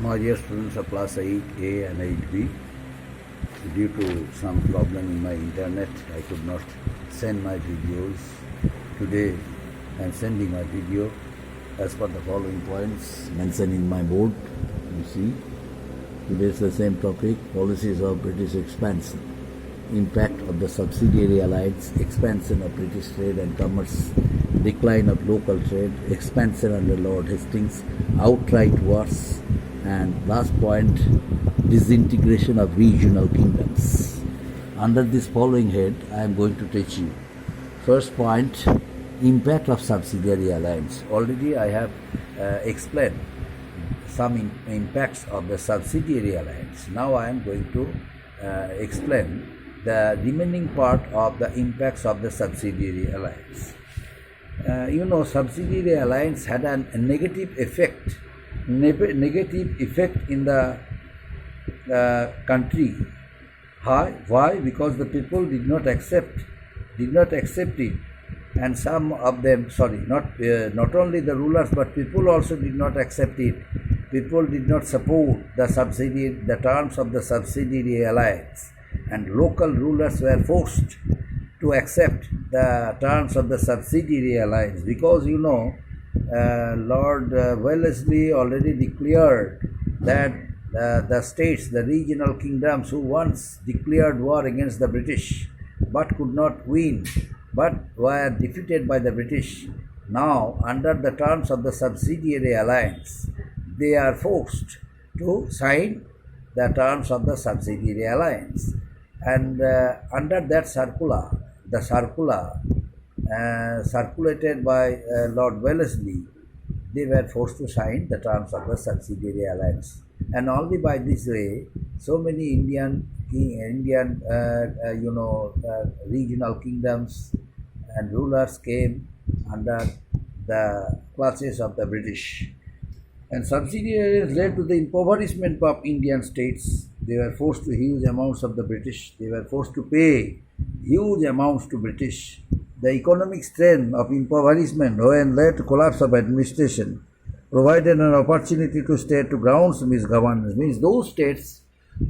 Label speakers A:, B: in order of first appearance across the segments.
A: My dear students of class 8A and 8B, due to some problem in my internet, I could not send my videos. Today I am sending my video as per the following points mentioned in my board. You see, today is the same topic: policies of British expansion, impact of the subsidiary alliance, expansion of British trade and commerce, decline of local trade, expansion under Lord Hastings, outright wars, and last point, disintegration of regional kingdoms. Under this following head, I am going to teach you. First point, impact of subsidiary alliance. Already I have explained some impacts of the subsidiary alliance. Now I am going to explain the remaining part of the impacts of the subsidiary alliance. Subsidiary alliance had a negative effect in the country. Why? Because the people did not accept it, and some of them, not only the rulers but people also did not accept it. People did not support the terms of the subsidiary alliance, and local rulers were forced to accept the terms of the subsidiary alliance, because Lord Wellesley already declared that the states, the regional kingdoms who once declared war against the British but could not win, but were defeated by the British, now under the terms of the subsidiary alliance, they are forced to sign the terms of the subsidiary alliance. And under that circular, the circular circulated by Lord Wellesley, they were forced to sign the terms of the subsidiary alliance. And only by this way, so many Indian regional kingdoms and rulers came under the clutches of the British. And subsidiaries led to the impoverishment of Indian states. They were forced to huge amounts of the British. They were forced to pay huge amounts to British. The economic strain of impoverishment, when led to collapse of administration, provided an opportunity to state to grounds misgovernance. Means those states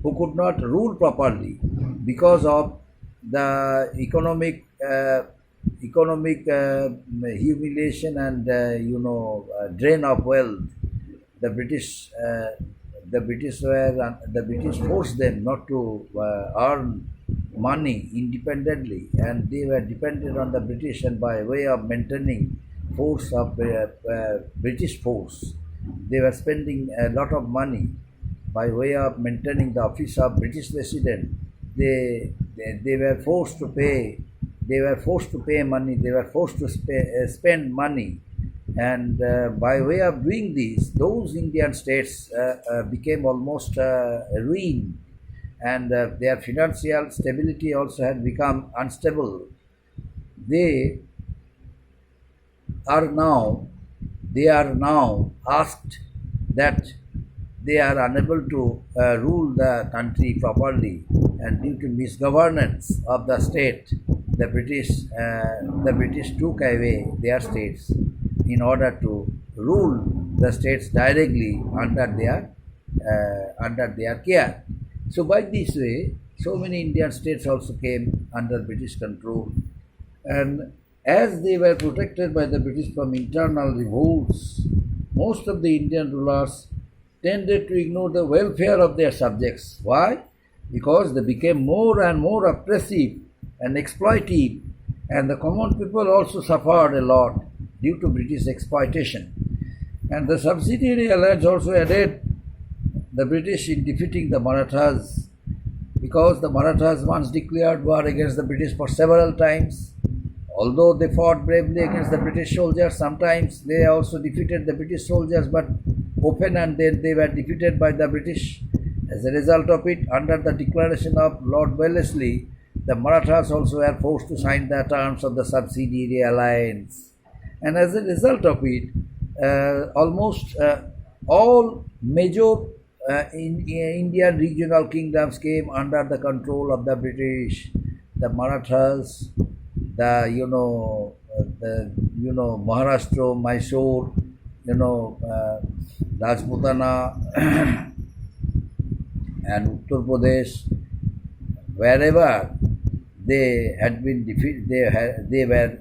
A: who could not rule properly because of the economic humiliation and drain of wealth. The British forced them not to earn money independently, and they were dependent on the British, and by way of maintaining force of British force, they were spending a lot of money by way of maintaining the office of British resident. They were forced to pay. They were forced to pay money. They were forced to spend money, and by way of doing this, those Indian states became almost ruined, and their financial stability also had become unstable. They are now asked that they are unable to rule the country properly, and due to misgovernance of the state, the British took away their states in order to rule the states directly under their care. So by this way, so many Indian states also came under British control, and as they were protected by the British from internal revolts, most of the Indian rulers tended to ignore the welfare of their subjects. Why? Because they became more and more oppressive and exploitive, and the common people also suffered a lot due to British exploitation. And the subsidiary alliance also aided the British in defeating the Marathas, because the Marathas once declared war against the British for several times. Although they fought bravely against the British soldiers, sometimes they also defeated the British soldiers, but open, and then they were defeated by the British. As a result of it, under the declaration of Lord Wellesley, the Marathas also were forced to sign the terms of the subsidiary alliance. And as a result of it, almost all major Indian regional kingdoms came under the control of the British. The Marathas, the Maharashtra, Mysore, Rajputana and Uttar Pradesh, wherever they had been defeated, they were,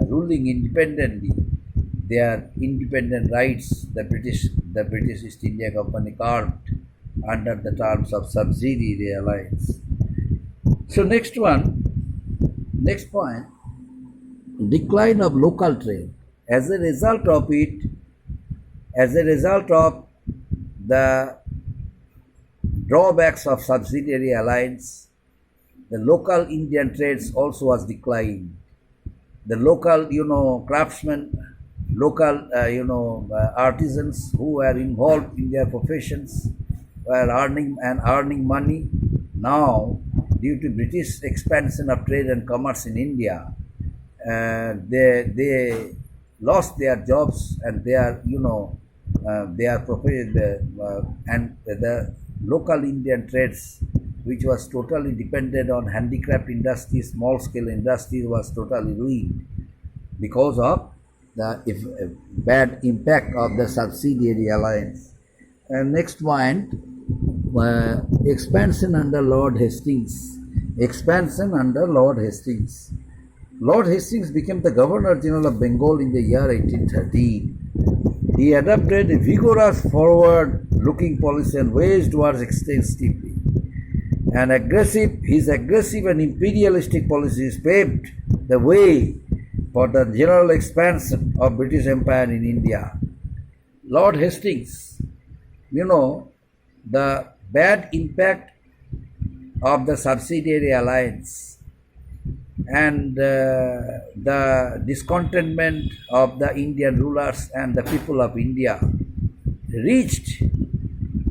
A: ruling independently. Their independent rights, the British East India Company carved under the terms of subsidiary alliance. So next point, decline of local trade. As a result of the drawbacks of subsidiary alliance, the local Indian trades also was declined. The local, craftsmen, local, artisans who were involved in their professions were earning money. Now, due to British expansion of trade and commerce in India, they lost their jobs and and the local Indian trades, which was totally dependent on handicraft industry, small scale industry, was totally ruined because of the bad impact of the subsidiary alliance. And next point, expansion under Lord Hastings. Expansion under Lord Hastings. Lord Hastings became the Governor General of Bengal in the year 1813. He adopted a vigorous forward-looking policy and waged wars extensively. His aggressive and imperialistic policies paved the way for the general expansion of British Empire in India. Lord Hastings, the bad impact of the subsidiary alliance and the discontentment of the Indian rulers and the people of India reached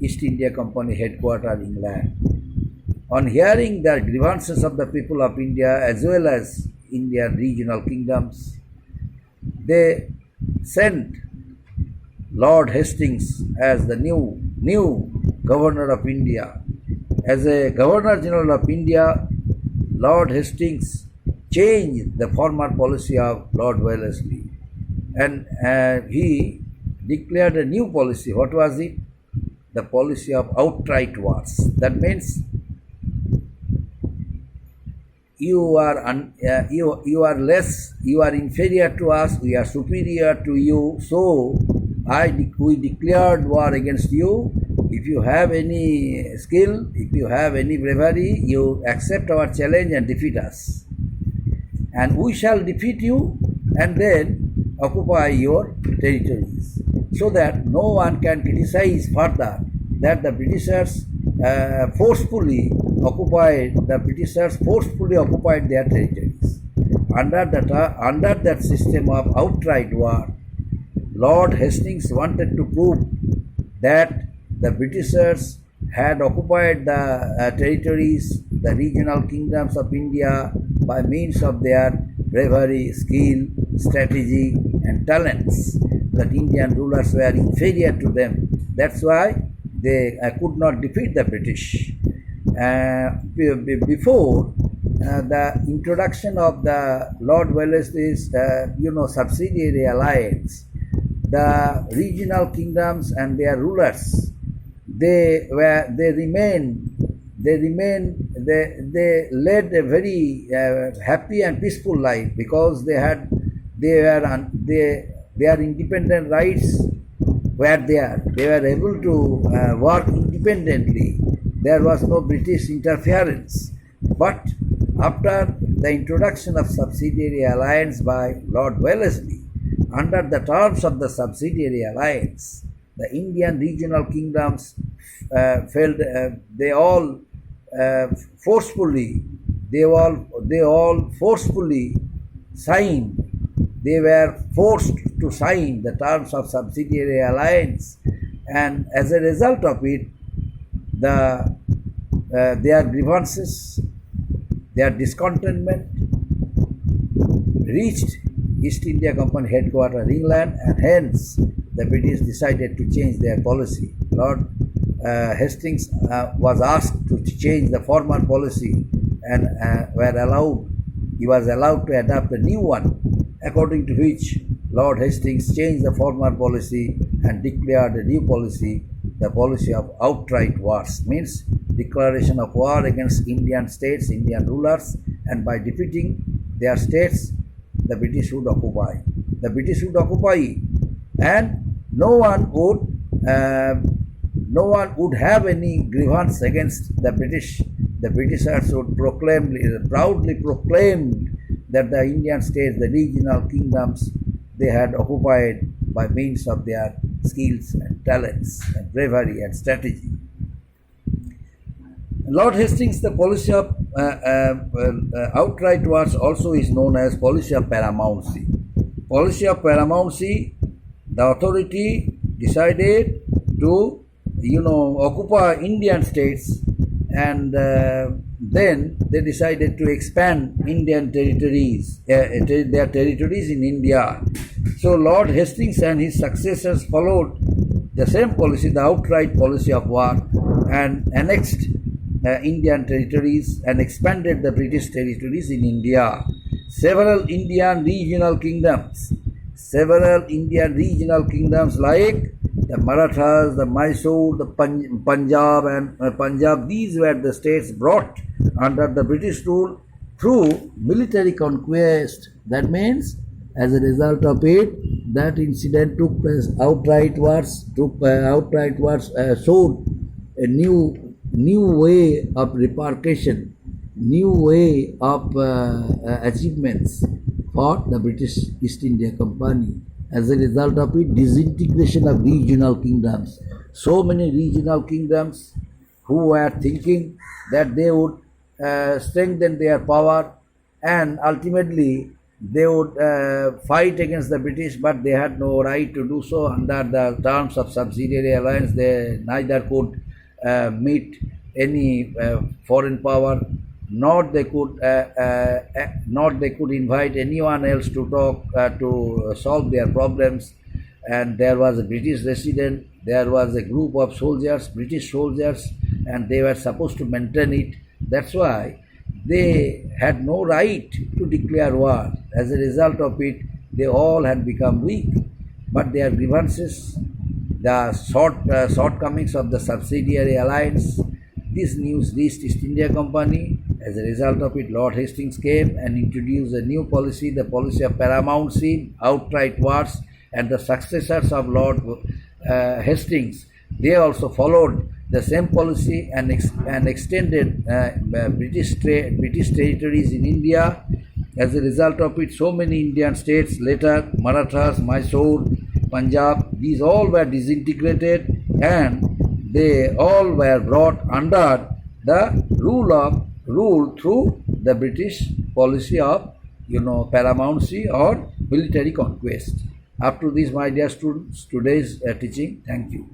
A: East India Company headquarters, England. On hearing the grievances of the people of India as well as Indian regional kingdoms, they sent Lord Hastings as the new Governor of India. As a Governor General of India, Lord Hastings changed the former policy of Lord Wellesley, and he declared a new policy. What was it? The policy of outright wars. That means you are inferior to us, we are superior to you, so we declared war against you. If you have any skill, if you have any bravery, you accept our challenge and defeat us. And we shall defeat you and then occupy your territories, so that no one can criticize further that the Britishers forcefully occupied their territories. Under that system of outright war, Lord Hastings wanted to prove that the Britishers had occupied the territories, the regional kingdoms of India by means of their bravery, skill, strategy and talents, that Indian rulers were inferior to them. That's why they could not defeat the British. Before the introduction of the Lord Wellesley's subsidiary alliance, the regional kingdoms and their rulers, they led a very happy and peaceful life, because their independent rights were there. They were able to work independently. There was no British interference. But after the introduction of subsidiary alliance by Lord Wellesley, under the terms of the subsidiary alliance, the Indian regional kingdoms felt they all forcefully signed. They were forced to sign the terms of subsidiary alliance, and as a result of it, their grievances, their discontentment reached East India Company headquarters, England, and hence the British decided to change their policy. Lord Hastings was asked to change the former policy, and he was allowed to adopt a new one, according to which Lord Hastings changed the former policy and declared a new policy, the policy of outright wars, means declaration of war against Indian states, Indian rulers, and by defeating their states, the British would occupy. The British would occupy, and no one would have any grievance against the British. The Britishers would proudly proclaim that the Indian states, the regional kingdoms, they had occupied by means of their skills and talents and bravery and strategy. Lord Hastings, the policy of outright wars also is known as policy of paramountcy. Policy of paramountcy, the authority decided to occupy Indian states, and then they decided to expand Indian territories, their territories in India. So Lord Hastings and his successors followed the same policy, the outright policy of war, and annexed Indian territories and expanded the British territories in India. Several Indian regional kingdoms like the Marathas, the Mysore, the Punjab, these were the states brought under the British rule through military conquest. That means, as a result of it, that incident took place. Outright wars showed a new way of repercussion, new way of achievements for the British East India Company. As a result of it, disintegration of regional kingdoms. So many regional kingdoms who were thinking that they would strengthen their power and ultimately they would fight against the British, but they had no right to do so under the terms of subsidiary alliance. They neither could meet any foreign power, nor they could invite anyone else to talk to solve their problems. And there was a British resident, there was a group of soldiers, British soldiers, and they were supposed to maintain it. That's why they had no right to declare war. As a result of it, they all had become weak. But their grievances, the shortcomings of the subsidiary alliance, this news reached East India Company. As a result of it, Lord Hastings came and introduced a new policy, the policy of paramountcy, outright wars, and the successors of Lord Hastings, they also followed the same policy and extended British territories in India. As a result of it, so many Indian states later, Marathas, Mysore, Punjab, these all were disintegrated and they all were brought under the rule through the British policy of paramountcy or military conquest. Up to this, my dear students, today's teaching. Thank you.